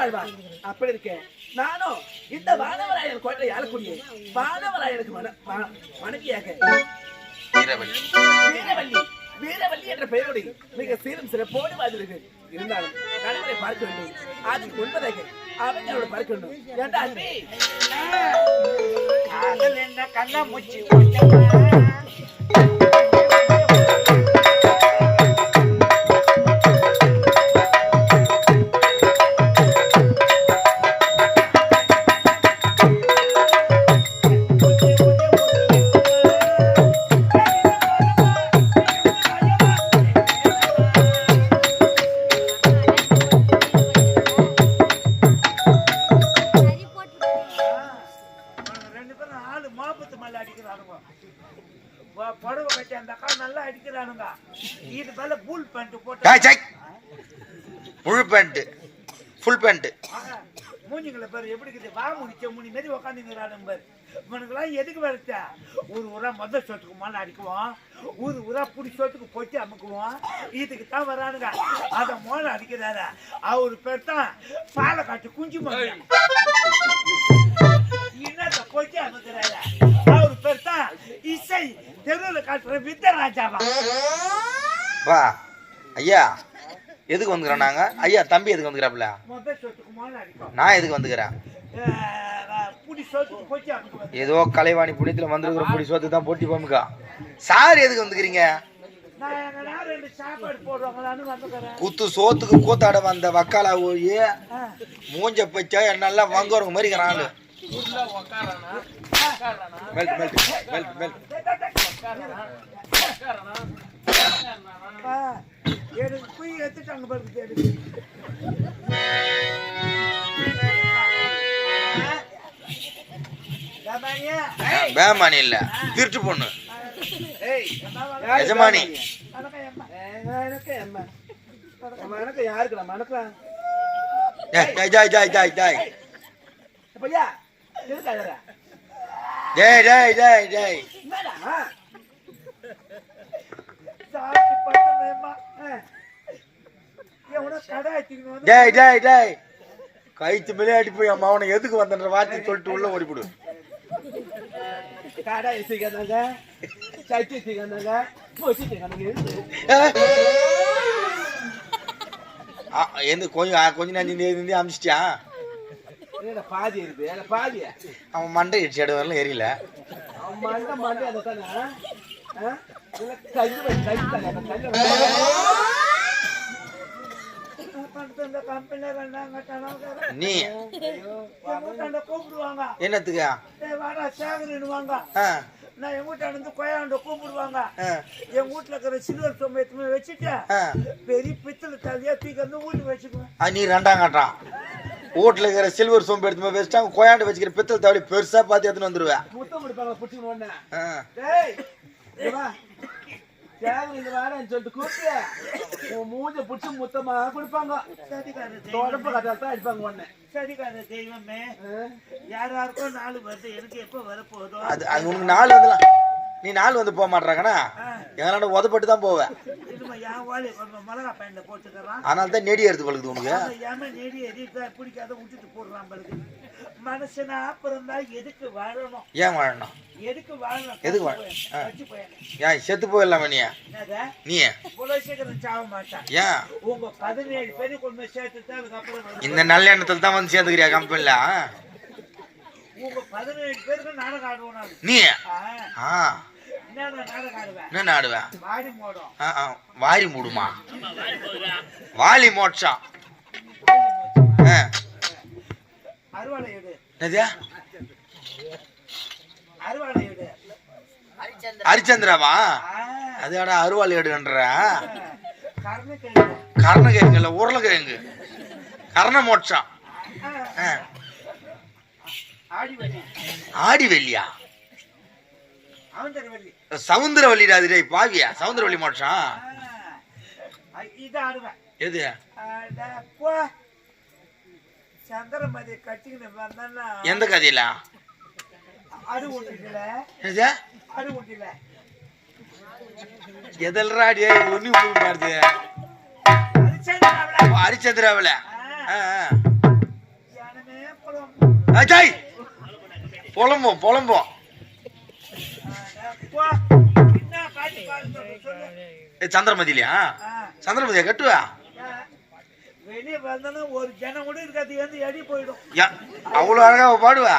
வாழ்வார். அப்படி இருக்கேன் நானும் இந்த வானவராயர் கோட்டை ஆளக்கூடிய வானவராயருக்கு மனைவியாக வீரவல்லி என்ற பெயரோடு மிக சீரும் சிறப்போடு வாழ்ந்தீர்கள். இருந்தாலும் கணவரை பார்க்க வேண்டும். அதுக்கு முன்பதாக அவங்களோட பார்க்க வேண்டும். ஏண்டா என்ன கண்ணா மூச்சு புடவை கட்டி அந்த அக்கா நல்லா அடிக்கிறானுங்க. இது மேல ஃபுல் பேண்ட் போட்டு முழு பேண்ட் ஃபுல் பேண்ட் மூஞ்சிங்களை பாரு எப்படி இருக்குது. வா முடிச்ச மூணு மாரி உக்காந்துங்கிறானுங்க பாரு. இவனுக்கெல்லாம் எதுக்கு வளர்த்தா? ஒரு ஊரா மொதல் சொத்துக்கு மேலே அடிக்குவோம், ஒரு ஊரா புடி சொத்துக்கு போச்சு அமுக்குவோம். இதுக்கு தான் வரானுங்க. அதை மோளை அடிக்கிறாரு. அவரு பேர் தான் பாலை காட்டு குஞ்சு மகன். என்னத்த போச்சு அமுக்குறாரு. அவரு பேர் தான் இசை தெருவில் காட்டுற வித்தராஜாவா. வா ஐயா எதுக்கு வந்துக்கிறோம் நாங்க? ஐயா தம்பி எதுக்கு வந்துக்கிறாப்ல? மொதல் சொத்துக்கு மேலே அடிக்கும். நான் எதுக்கு வந்துக்கிறேன்? ஏதோ கலைவாணி புண்ணியத்துல வந்திருக்கிற புடி சோத்து தான் போட்டி போமுக்கா. சார் எதுக்கு வந்துக்கிறீங்க? குத்து சோத்துக்கு கூத்தாட வந்த வக்காலா போய் மூஞ்ச பச்சா என்னெல்லாம் வங்குறவங்க மாதிரி இருக்கிறான். பேமானி இல்ல திருட்டு பொண்ணு எஜமானி. கைத்து மேலே அடி போய் அம்மா அவனை எதுக்கு வந்தன்ற வார்த்தை சொல்லிட்டு உள்ள ஓடிவிடு. கொஞ்ச நேரம் அமிச்சிட்டியா? பாதி இருக்கு பாதி அவன் மண்டை இடிச்சு இடம் வரலாம் எரியல. நீ கூப்பிடுவாங்க என்னத்துக்கு? நான் எங்க வீட்டாண்டு வந்து கொயாண்ட கூப்பிடுவாங்க. என் வீட்டுல இருக்கிற சில்வர் சொம்பயத்துமே வச்சுட்டு பெரிய பித்தளை தலையா தூக்கி வந்து வீட்டுக்கு வச்சுக்குவேன். நீ ரெண்டாம் காட்டான் வீட்டுல இருக்கிற சில்வர் சோம்பு எடுத்து வச்சுட்டாங்க. கொயாண்டு வச்சுக்கிற பித்தளை தவறி பெருசா பார்த்து எடுத்துன்னு வந்துருவேன். முத்தம் கொடுப்பாங்க பிடிச்சிக்கணும் சொல்லிட்டு கூப்பிட்டு மூஞ்ச பிடிச்சி முத்தமா கொடுப்பாங்க. அடிப்பாங்க உடனே. சரிக்கார தெய்வமே யாருக்கும் நாலு வருது. எனக்கு எப்ப வரப்போதோ அது உனக்கு நாலு வந்துலாம். நீ நாலு வந்து போக மாட்டாங்கண்ணா எங்களாண்ட உதப்பட்டு தான் போவேன். மிளகா பையன் போட்டுக்கிறான். அதனால தான் நெடி எடுத்து பழகுது உனக்கு. ஏமா நெடி எதிர்த்தா பிடிக்காத விட்டுட்டு போடுறான் பழகு. மனுஷனா அப்புறம் தான் எதுக்கு வாழணும்? ஏன் வாழணும்? எதுக்கு வாழணும்? எதுக்கு ஏன் செத்து போயிடலாமா? நீ சீக்கிரம் சாவ மாட்டான். ஏன் உங்க 17 பேரு கொண்டு சேர்த்து அதுக்கப்புறம் இந்த நல்ல எண்ணத்துல தான் வந்து சேர்ந்துக்கிறியா கம்பெனில? உங்க 17 பேருக்கு நாடகம் ஆடுவோம். நீ நாடகம் ஆடுவேன். என்ன ஆடுவேன்? வாடி மூடும். வாரி மூடுமா? வாலி மோட்சம். அறுவாளை எடு. அறுவாளை எடு. ஹரிச்சந்திராவா? அதோட அறுவாள் எடுன்ற கர்ணகிழங்குல உருளைக்கிழங்கு கர்ண மோட்சம். ஆடி வெள்ளியா? சவுந்தரவல்லிடா. அது பாவியா? சவுந்தரவல்லி மோட்சம் எது? சந்திரமதி கட்டிக்கிட்டு வந்தா எந்த கதையில? அடு ஊட்டில அடு ஊட்டில எதல்ராடி ஒண்ணு மாறுது. ஹரிச்சந்திராவில புலம்போம் புலம்போம். சந்திரமதியிலையா? சந்திரமதியா கட்டுவா? வெளியே வந்தாலும் ஒரு ஜனம் கூட இருக்காது, வந்து எடி போயிடும். அவ்வளவு அழகா பாடுவா.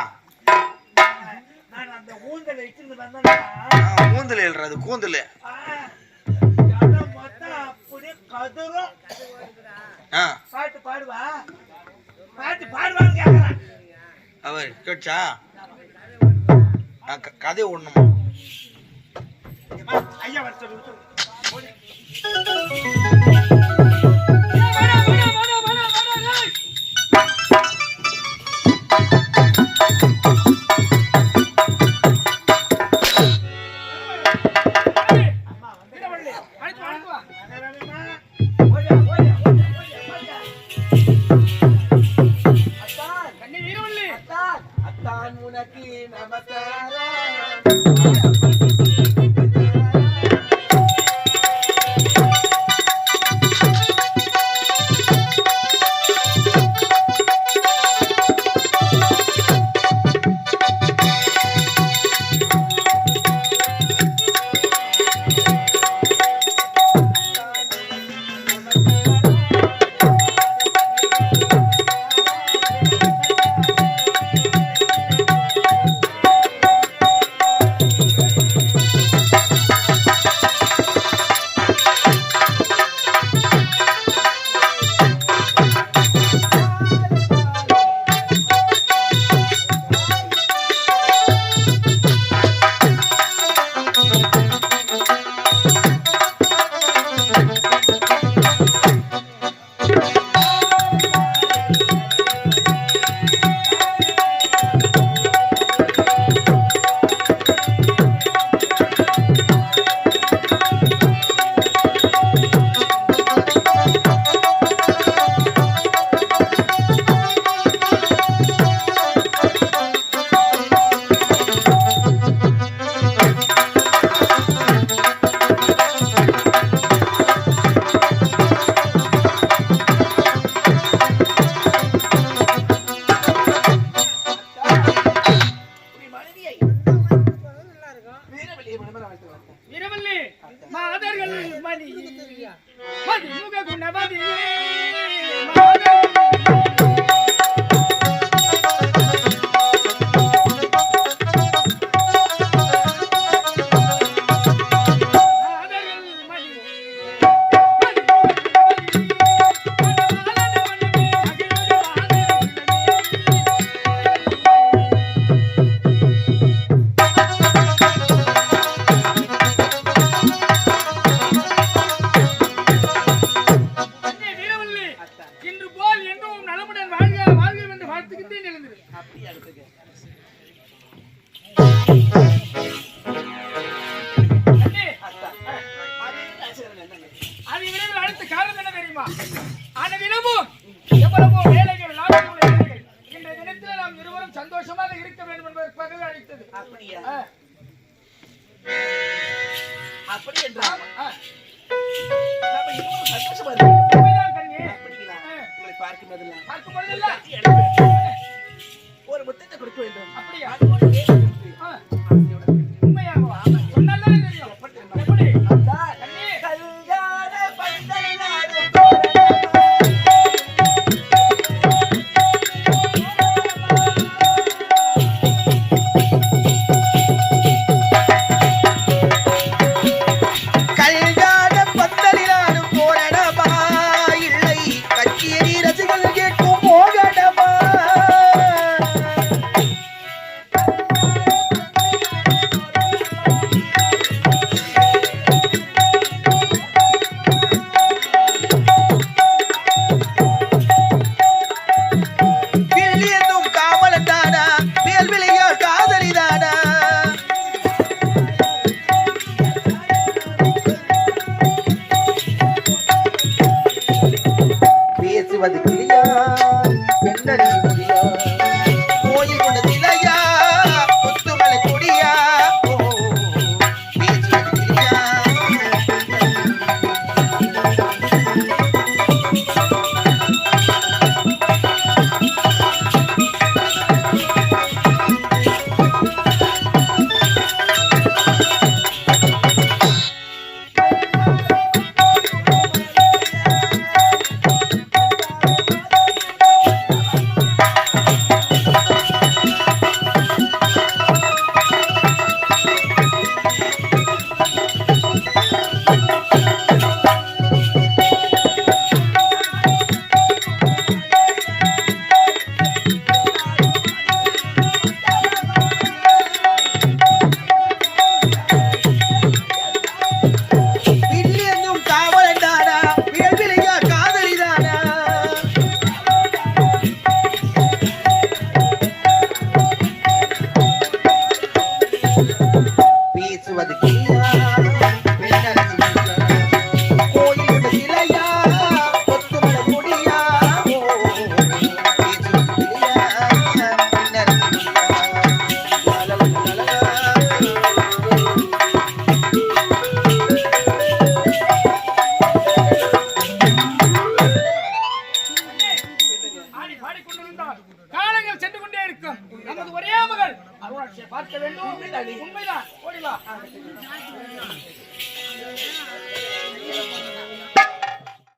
நான் அந்த ஊந்தல இட்டு வந்தா ஊந்தல் எழுறது கூந்தல் மொத்தம் அப்படியே கதரும். பாட்டு பாடுவா, பாட்டு பாடுவான்னு கேக்குறேன். அவர் கேட்டா கதை ஒண்ணுமா? ஐயா வர சந்தோஷமாக இருக்க வேண்டும் என்பதற்காக அழைத்தது. அப்படியா? அப்படி என்றால் நம்ம இன்னும் சந்தோஷமா இருக்கோம். அப்படிங்களா? உங்களை பார்க்கும் போதெல்லாம் ஒரு முத்தத்தை கொடுக்க வேண்டும். அப்படியா? உண்மையாகவா? சொன்னாலே தெரியும். எப்படி? கல்யாண பந்தலினாடு நீங்கள் அருணாட்சியை பார்க்க வேண்டும். உண்மைதான். ஓடி வா.